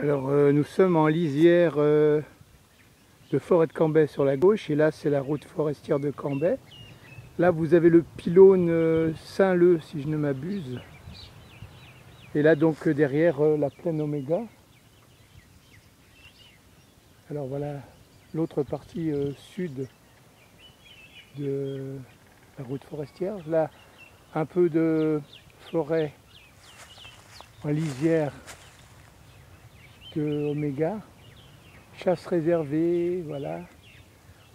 Alors nous sommes en lisière de forêt de Cambrai sur la gauche et là c'est la route forestière de Cambrai. Là vous avez le pylône Saint-Leu si je ne m'abuse. Et là donc derrière la plaine Oméga. Alors voilà l'autre partie sud de la route forestière. Là un peu de forêt en lisière de Oméga. Chasse réservée, voilà.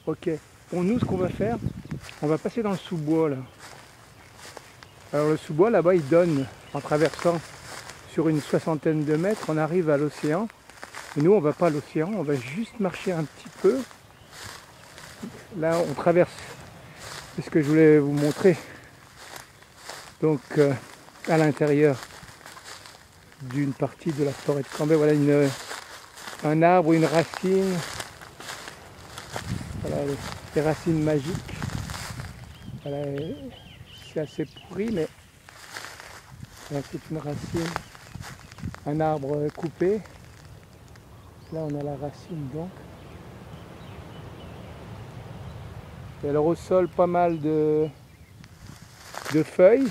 Ok. Bon, nous, ce qu'on va faire, on va passer dans le sous-bois, là. Alors, le sous-bois, là-bas, il donne, en traversant sur une soixantaine de mètres, on arrive à l'océan. Et nous, on va pas à l'océan, on va juste marcher un petit peu. Là, on traverse. C'est ce que je voulais vous montrer. Donc, à l'intérieur d'une partie de la forêt de Cambrai, voilà un arbre, une racine. Voilà les racines magiques. Voilà, c'est assez pourri, mais voilà, c'est une racine, un arbre coupé. Là, on a la racine donc. Et alors au sol, pas mal de feuilles.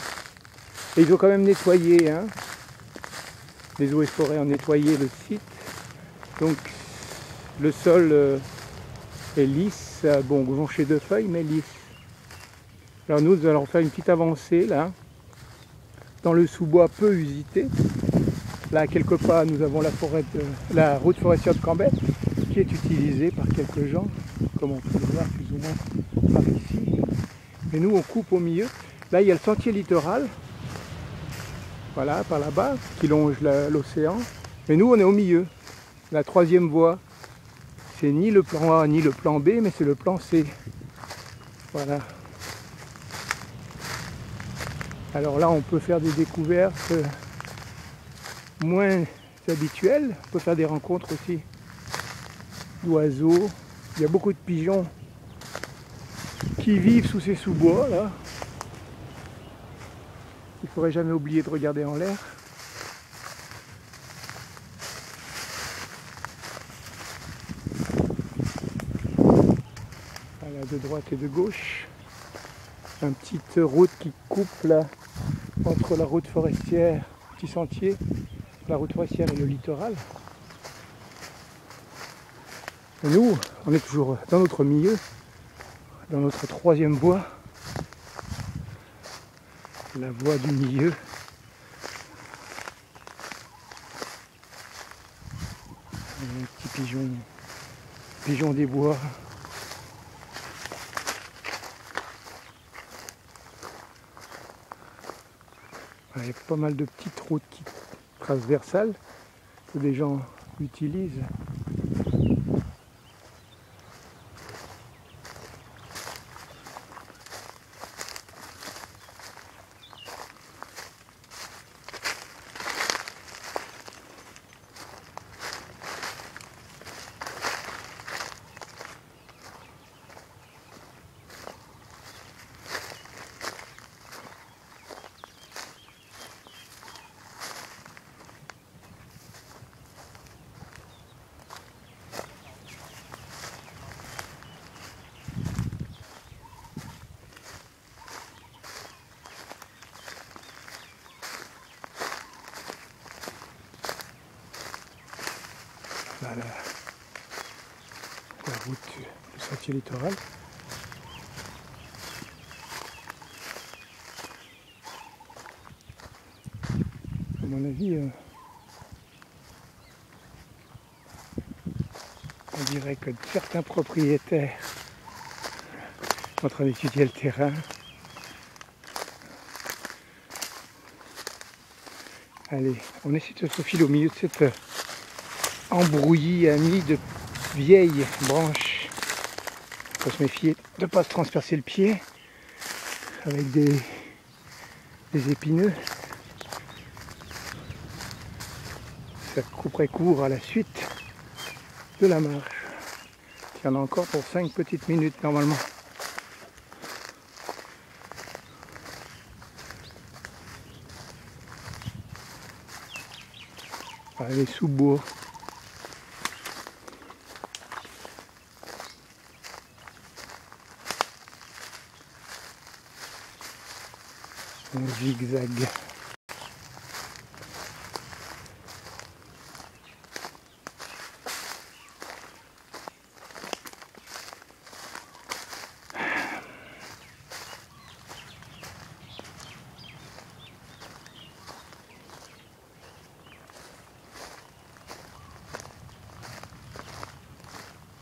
Et ils ont quand même nettoyé, hein. Les eaux et forêts ont nettoyé le site. Donc le sol est lisse, bon, jonché de feuilles, mais lisse. Alors nous allons faire une petite avancée là, dans le sous-bois peu usité. Là, quelque part, nous avons la route forestière de Cambrai qui est utilisée par quelques gens, comme on peut le voir plus ou moins par ici. Et nous, on coupe au milieu. Là, il y a le sentier littoral, voilà, par là-bas, qui longe l'océan. Mais nous, on est au milieu. La troisième voie, c'est ni le plan A ni le plan B, mais c'est le plan C. Voilà. Alors là, on peut faire des découvertes moins habituelles. On peut faire des rencontres aussi d'oiseaux. Il y a beaucoup de pigeons qui vivent sous ces sous-bois là. Il ne faudrait jamais oublier de regarder en l'air. Voilà, de droite et de gauche. Une petite route qui coupe là entre la route forestière, petit sentier, la route forestière et le littoral. Et nous, on est toujours dans notre milieu, dans notre troisième voie, la voie du milieu. Les petits pigeons des bois. Il y a pas mal de petites routes transversales que les gens utilisent. Voilà la route du sentier littoral. À mon avis, on dirait que certains propriétaires sont en train d'étudier le terrain. Allez, on essaie de se faufiler au milieu de cette embrouillis amis de vieilles branches. Il faut se méfier de ne pas se transpercer le pied avec des épineux. Ça couperait court à la suite de la marche. Il y en a encore pour 5 petites minutes normalement. Voilà, les sous-bois On zigzag.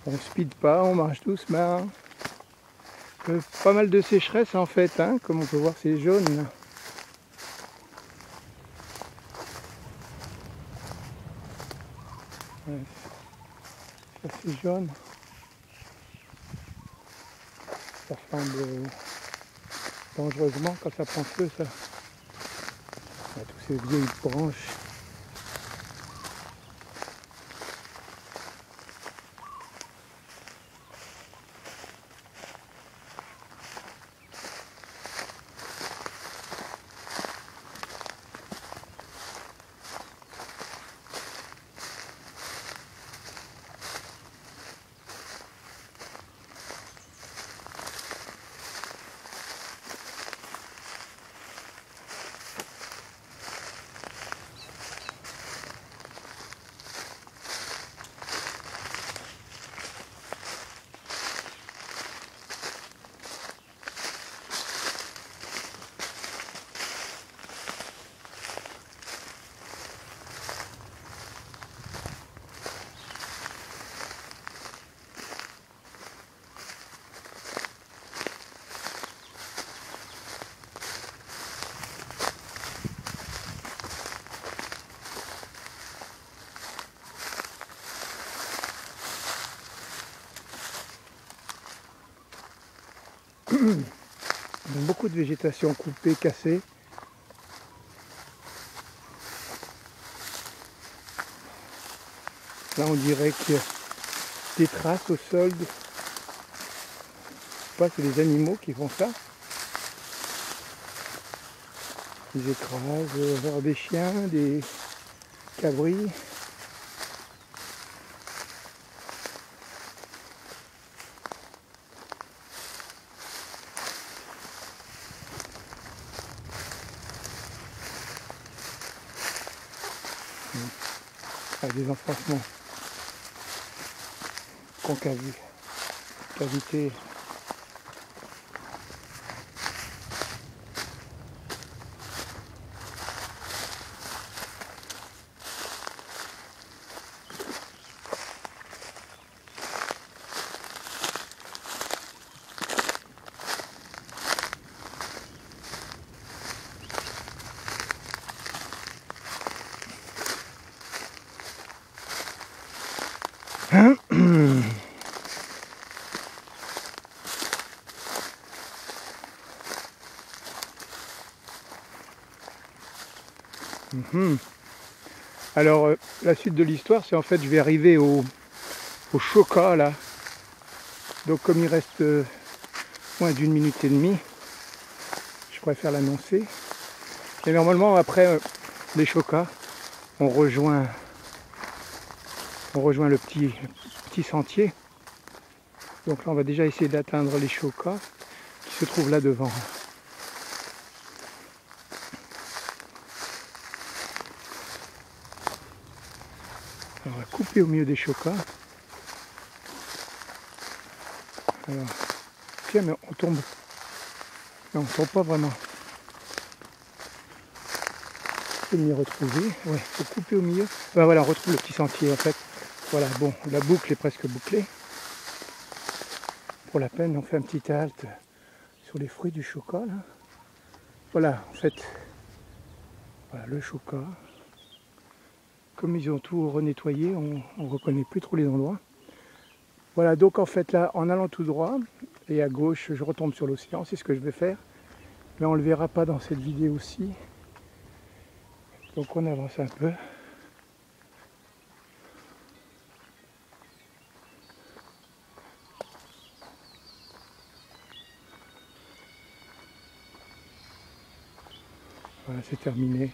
On speed pas, on marche doucement. Pas mal de sécheresse en fait, hein, comme on peut voir c'est jaune là. Ouais, ça c'est jaune. Ça semble dangereusement quand ça prend feu ça. Il y a tous ces vieilles branches. Beaucoup de végétation coupée, cassée. Là on dirait qu'il y a des traces au sol. Je sais pas, c'est les animaux qui font ça. Ils écrasent des chiens, des cabris. Des enfoncements concavités. Cavité. Alors la suite de l'histoire, c'est en fait je vais arriver au Choca là. Donc comme il reste moins d'1 minute et demie, je préfère l'annoncer. Et normalement après les Chocas, on rejoint le petit sentier. Donc là on va déjà essayer d'atteindre les Chocas qui se trouvent là devant. On va couper au milieu des Chocas. Alors, tiens, mais on tombe. Non, on tombe pas vraiment. Je vais m'y retrouver. Ouais, faut couper au milieu. Ben voilà, on retrouve le petit sentier en fait. Voilà, bon, la boucle est presque bouclée. Pour la peine, on fait un petit halte sur les fruits du Choca là. Voilà, en fait, voilà le Choca. Comme ils ont tout renettoyé, on ne reconnaît plus trop les endroits. Voilà, donc en fait là, en allant tout droit, et à gauche, je retombe sur l'océan, c'est ce que je vais faire. Mais on ne le verra pas dans cette vidéo-ci. Donc on avance un peu. Voilà, c'est terminé.